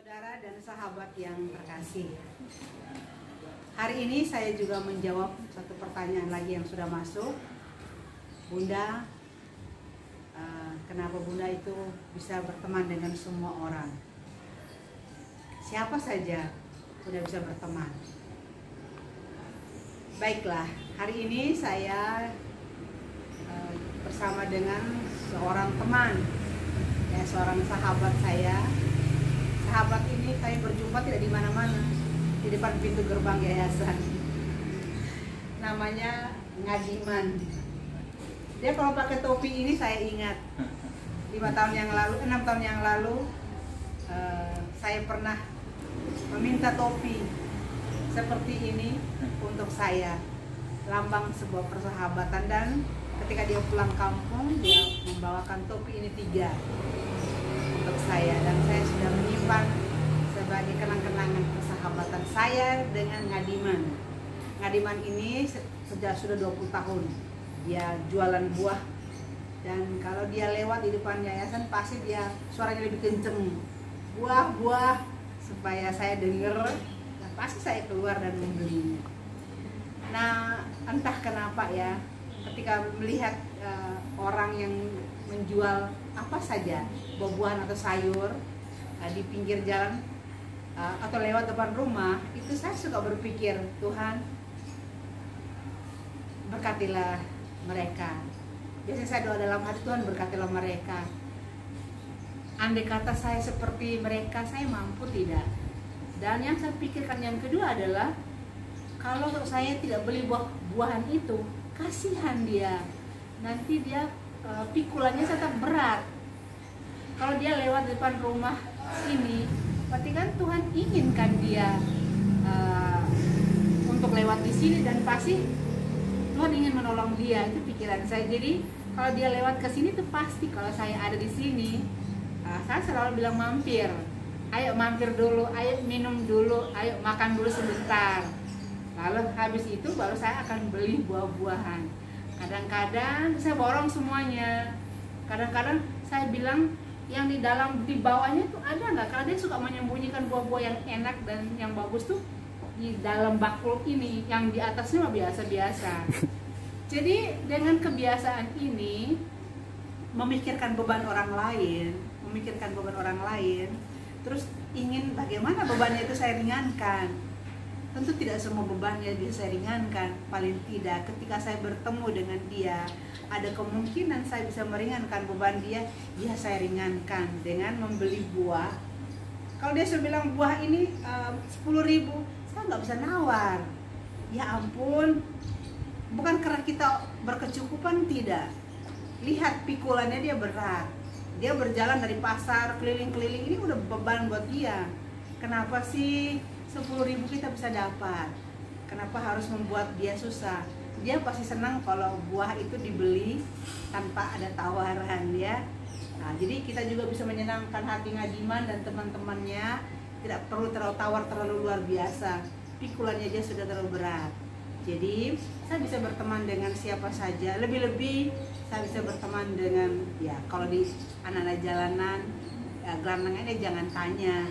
Saudara dan sahabat yang terkasih, hari ini saya juga menjawab satu pertanyaan lagi yang sudah masuk. Bunda, kenapa Bunda itu bisa berteman dengan semua orang? Siapa saja Bunda bisa berteman? Baiklah, hari ini saya bersama dengan seorang teman, ya, seorang sahabat saya. Sahabat ini saya berjumpa tidak di mana-mana, di depan pintu gerbang yayasan. Namanya Ngadiman. Dia kalau pakai topi ini saya ingat 6 tahun yang lalu saya pernah meminta topi seperti ini untuk saya, lambang sebuah persahabatan. Dan ketika dia pulang kampung, dia membawakan topi ini 3 untuk saya, dan saya sudah menyimpan sebagai kenang-kenangan persahabatan saya dengan Ngadiman. Ngadiman ini sudah 20 tahun dia jualan buah, dan kalau dia lewat di depan yayasan pasti dia suaranya lebih kenceng, buah supaya saya dengar, dan pasti saya keluar dan membelinya. Nah, entah kenapa ya, ketika melihat orang yang menjual apa saja, buah-buahan atau sayur di pinggir jalan atau lewat depan rumah, itu saya suka berpikir, Tuhan, berkatilah mereka. Biasanya saya doa dalam hati, Tuhan berkatilah mereka. Andai kata saya seperti mereka, saya mampu tidak? Dan yang saya pikirkan yang kedua adalah, kalau saya tidak beli buah-buahan itu, kasihan dia, nanti dia pikulannya tetap berat. Kalau dia lewat depan rumah sini, berarti kan Tuhan inginkan dia untuk lewat di sini, dan pasti Tuhan ingin menolong dia. Itu pikiran saya. Jadi kalau dia lewat ke sini tuh pasti, kalau saya ada di sini, saya selalu bilang mampir. Ayo mampir dulu, ayo minum dulu, ayo makan dulu sebentar. Lalu habis itu baru saya akan beli buah-buahan. Kadang-kadang saya borong semuanya. Kadang-kadang saya bilang, yang di bawahnya tuh ada nggak? Karena dia suka menyembunyikan buah-buah yang enak dan yang bagus tuh di dalam bakul ini. Yang di atasnya mah biasa-biasa. Jadi dengan kebiasaan ini, memikirkan beban orang lain, terus ingin bagaimana bebannya itu saya ringankan. Tentu tidak semua bebannya bisa saya ringankan. Paling tidak ketika saya bertemu dengan dia, ada kemungkinan saya bisa meringankan beban dia. Ya, saya ringankan dengan membeli buah. Kalau dia sudah bilang buah ini 10.000, saya nggak bisa nawar. Ya ampun, bukan karena kita berkecukupan, tidak. Lihat pikulannya, dia berat. Dia berjalan dari pasar keliling-keliling, ini udah beban buat dia. Kenapa sih 10.000 kita bisa dapat? Kenapa harus membuat dia susah? Dia pasti senang kalau buah itu dibeli tanpa ada tawaran, ya. Nah, jadi kita juga bisa menyenangkan hati Ngadiman dan teman-temannya. Tidak perlu tawar terlalu luar biasa. Pikulannya aja sudah terlalu berat. Jadi saya bisa berteman dengan siapa saja. Lebih-lebih saya bisa berteman dengan, ya, kalau di anak-anak jalanan, ya, gelandangannya jangan tanya.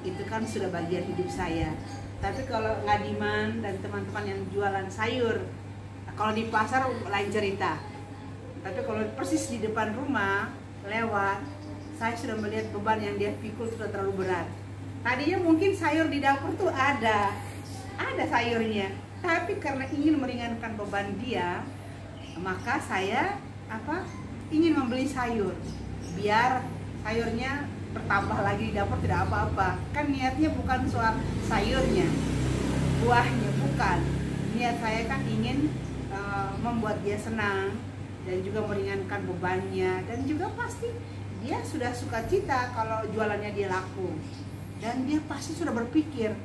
Itu kan sudah bagian hidup saya. Tapi kalau Ngadiman dan teman-teman yang jualan sayur, kalau di pasar lain cerita. Tapi kalau persis di depan rumah lewat, saya sudah melihat beban yang dia pikul sudah terlalu berat. Tadinya mungkin sayur di dapur tuh ada sayurnya, tapi karena ingin meringankan beban dia, maka saya ingin membeli sayur, biar sayurnya bertambah lagi di dapur, tidak apa-apa. Kan niatnya bukan soal sayurnya, buahnya, bukan. Niat saya kan ingin membuat dia senang dan juga meringankan bebannya, dan juga pasti dia sudah sukacita kalau jualannya dia laku. Dan dia pasti sudah berpikir,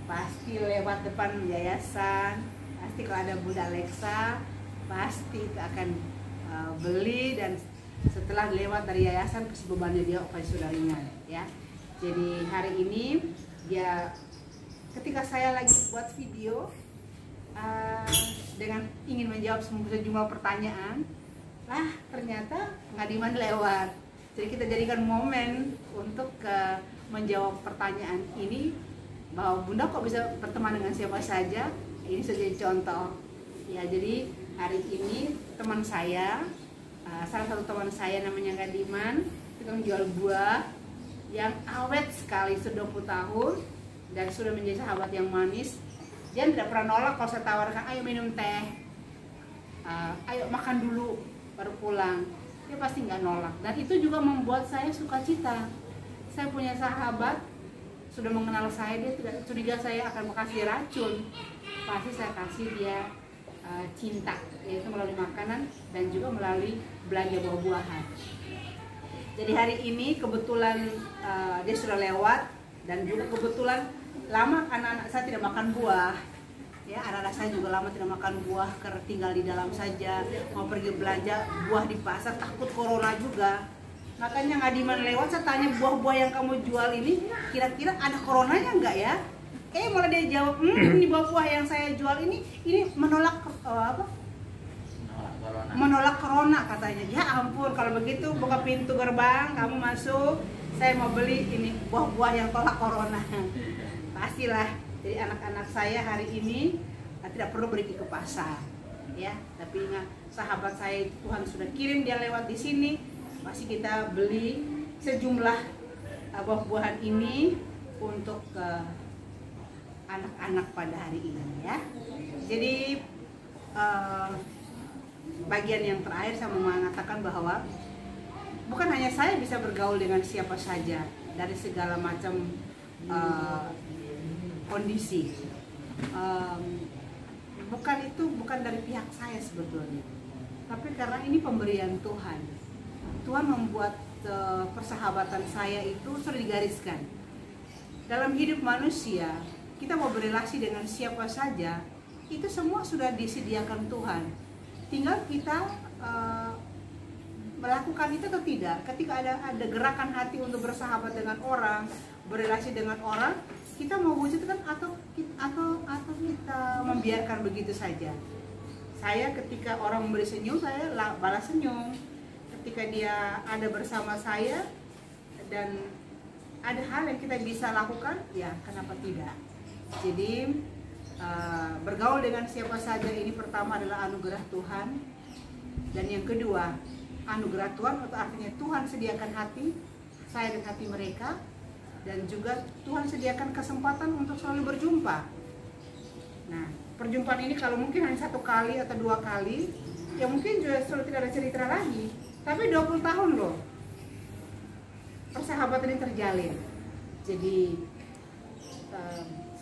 pasti lewat depan yayasan, pasti kalau ada Bunda Alexa, pasti itu akan beli, dan setelah lewat dari yayasan bebannya dia pasti sudah ringan, ya. Jadi hari ini dia, ketika saya lagi buat video dengan ingin menjawab sejumlah pertanyaan, ternyata Ngadiman lewat. Jadi kita jadikan momen untuk menjawab pertanyaan ini, bahwa Bunda kok bisa berteman dengan siapa saja. Ini saja contoh ya. Jadi hari ini teman saya, salah satu teman saya namanya Kadiman, tukang jual buah yang awet sekali, sudah 20 tahun dan sudah menjadi sahabat yang manis. Dia tidak pernah nolak kalau saya tawarkan, ayo minum teh, ayo makan dulu baru pulang. Dia pasti nggak nolak, dan itu juga membuat saya sukacita. Saya punya sahabat, sudah mengenal saya, dia tidak curiga saya akan kasih racun. Pasti saya kasih dia cinta, yaitu melalui makanan dan juga melalui belanja buah-buahan. Jadi hari ini kebetulan dia sudah lewat, dan juga kebetulan lama anak-anak saya tidak makan buah. Ya, anak-anak saya juga lama tidak makan buah karena tinggal di dalam saja. Mau pergi belanja buah di pasar takut corona juga. Makanya Ngadiman lewat, saya tanya, buah-buah yang kamu jual ini kira-kira ada coronanya enggak ya? Malah dia jawab, ini buah-buah yang saya jual ini menolak menolak corona katanya. Ya ampun, kalau begitu buka pintu gerbang, kamu masuk, saya mau beli ini buah-buah yang tolak corona. Pastilah. Jadi anak-anak saya hari ini tidak perlu pergi ke pasar, ya. Tapi ingat, sahabat saya Tuhan sudah kirim dia lewat di sini. Pasti kita beli sejumlah buah-buahan ini untuk anak-anak pada hari ini, ya. Jadi bagian yang terakhir saya mau mengatakan bahwa bukan hanya saya bisa bergaul dengan siapa saja dari segala macam kondisi. Bukan dari pihak saya sebetulnya, tapi karena ini pemberian Tuhan. Tuhan membuat persahabatan saya itu sudah digariskan. Dalam hidup manusia, kita mau berrelasi dengan siapa saja, itu semua sudah disediakan Tuhan. Tinggal kita melakukan itu atau tidak. Ketika ada gerakan hati untuk bersahabat dengan orang, berrelasi dengan orang, kita mau wujudkan atau kita membiarkan begitu saja. Saya ketika orang memberi senyum, saya balas senyum. Ketika dia ada bersama saya dan ada hal yang kita bisa lakukan, ya kenapa tidak. Jadi bergaul dengan siapa saja ini pertama adalah anugerah Tuhan, dan yang kedua anugerah Tuhan atau artinya Tuhan sediakan hati saya dan hati mereka, dan juga Tuhan sediakan kesempatan untuk selalu berjumpa. Nah, perjumpaan ini kalau mungkin hanya 1 kali atau 2 kali, ya mungkin juga sudah tidak ada cerita lagi. Tapi 20 tahun loh persahabatan ini terjalin. Jadi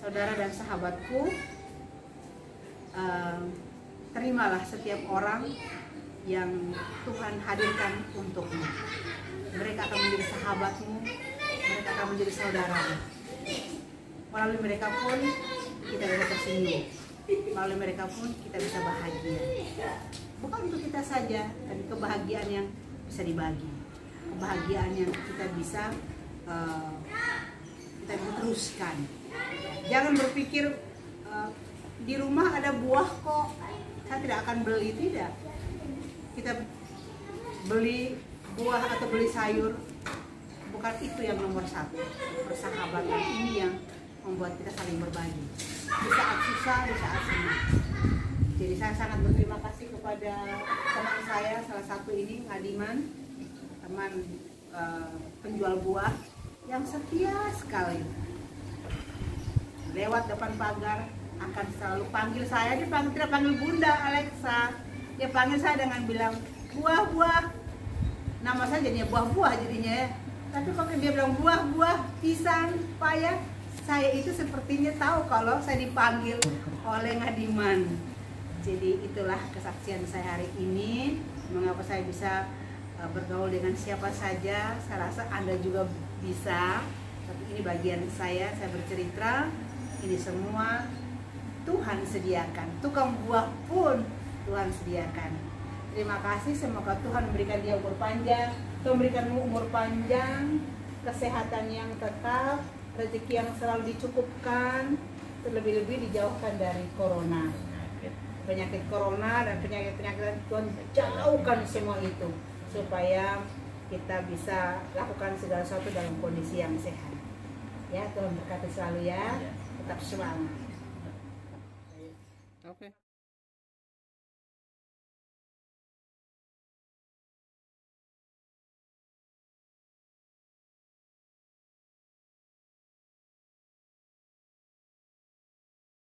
saudara dan sahabatku, terimalah setiap orang yang Tuhan hadirkan untukmu. Mereka akan menjadi sahabatmu, mereka akan menjadi saudaramu. Melalui mereka pun kita bisa tersenyum, melalui mereka pun kita bisa bahagia. Bukan untuk kita saja, tapi kebahagiaan yang bisa dibagi, kebahagiaan yang kita bisa teruskan. Jangan berpikir di rumah ada buah kok, saya tidak akan beli. Tidak, kita beli buah atau beli sayur, bukan itu yang nomor 1. Persahabatan ini yang membuat kita saling berbagi di saat susah, di saat senang. Jadi saya sangat berterima kasih kepada teman saya, salah satu ini Ngadiman, teman penjual buah yang setia sekali. Lewat depan pagar akan selalu panggil saya, dia tidak panggil Bunda Alexa, dia panggil saya dengan bilang buah-buah. Nama saya jadinya buah-buah jadinya ya. Tapi kalau dia bilang buah-buah, pisang, paya, saya itu sepertinya tahu kalau saya dipanggil oleh Ngadiman. Jadi itulah kesaksian saya hari ini, mengapa saya bisa bergaul dengan siapa saja. Saya rasa Anda juga bisa, tapi ini bagian saya bercerita. Ini semua Tuhan sediakan, tukang buah pun Tuhan sediakan. Terima kasih, semoga Tuhan memberikan dia umur panjang, Tuhan memberikanmu umur panjang, kesehatan yang tetap, rezeki yang selalu dicukupkan, terlebih-lebih dijauhkan dari corona. Penyakit corona dan penyakit-penyakit, Tuhan jauhkan semua itu, supaya kita bisa lakukan segala sesuatu dalam kondisi yang sehat. Ya, Tuhan berkati selalu ya. Tetap semangat.